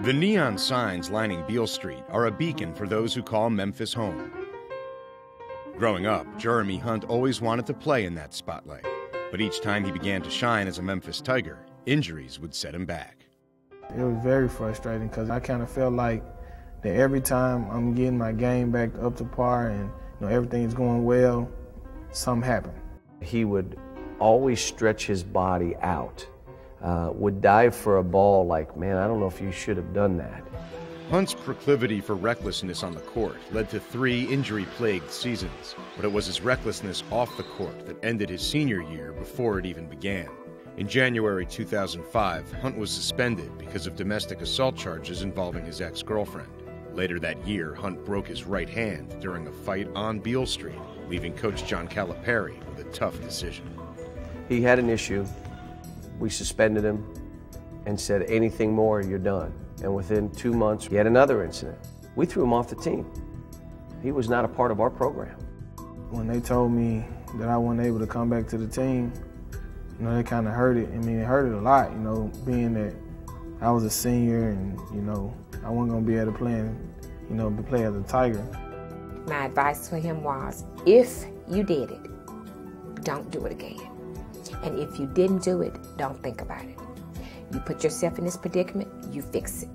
The neon signs lining Beale Street are a beacon for those who call Memphis home. Growing up, Jeremy Hunt always wanted to play in that spotlight, but each time he began to shine as a Memphis Tiger, injuries would set him back. It was very frustrating because I kind of felt like that every time I'm getting my game back up to par and everything's going well, something happened. He would always stretch his body out, would dive for a ball like, man, I don't know if you should have done that. Hunt's proclivity for recklessness on the court led to 3 injury-plagued seasons, but it was his recklessness off the court that ended his senior year before it even began. In January 2005, Hunt was suspended because of domestic assault charges involving his ex-girlfriend. Later that year, Hunt broke his right hand during a fight on Beale Street, leaving Coach John Calipari with a tough decision. He had an issue. We suspended him and said, anything more, you're done. And within 2 months, he had another incident. We threw him off the team. He was not a part of our program. When they told me that I wasn't able to come back to the team, it kind of hurt it. I mean, it hurt it a lot, being that I was a senior and, I wasn't going to be able to play as a Tiger. My advice for him was, if you did it, don't do it again. And if you didn't do it, don't think about it. You put yourself in this predicament, you fix it.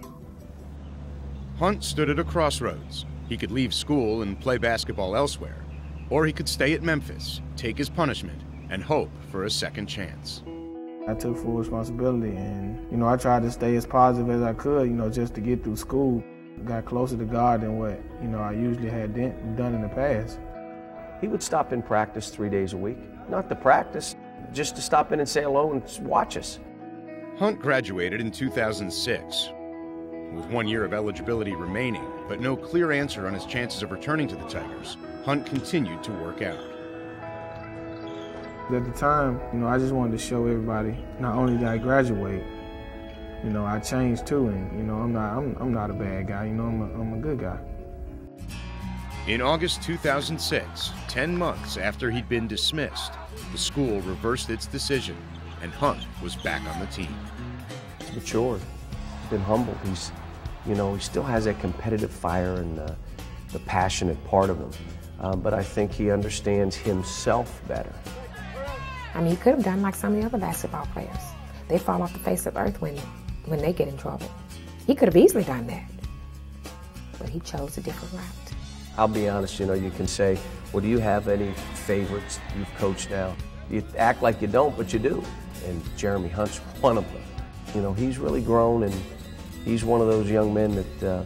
Hunt stood at a crossroads. He could leave school and play basketball elsewhere, or he could stay at Memphis, take his punishment, and hope for a second chance. I took full responsibility and, I tried to stay as positive as I could, just to get through school. Got closer to God than what, I usually had done in the past. He would stop in practice 3 days a week. Not to practice, just to stop in and say hello and watch us. Hunt graduated in 2006. With 1 year of eligibility remaining, but no clear answer on his chances of returning to the Tigers, Hunt continued to work out. At the time, I just wanted to show everybody, not only did I graduate, I changed too, and I'm not a bad guy. I'm a good guy. In August 2006, 10 months after he'd been dismissed, the school reversed its decision, and Hunt was back on the team. He's matured, been humbled. He still has that competitive fire and the passionate part of him, but I think he understands himself better. I mean, he could have done like some of the other basketball players. They fall off the face of the earth when they get in trouble. He could have easily done that, but he chose a different route. I'll be honest, you can say, well, do you have any favorites you've coached now? You act like you don't, but you do. And Jeremy Hunt's one of them. He's really grown, and he's one of those young men that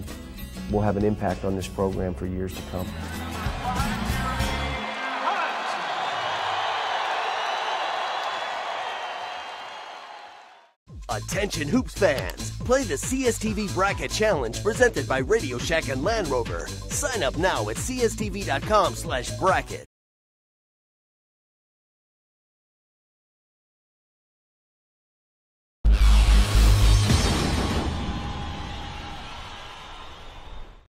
will have an impact on this program for years to come. Attention Hoops fans! Play the CSTV Bracket Challenge presented by Radio Shack and Land Rover. Sign up now at cstv.com/bracket.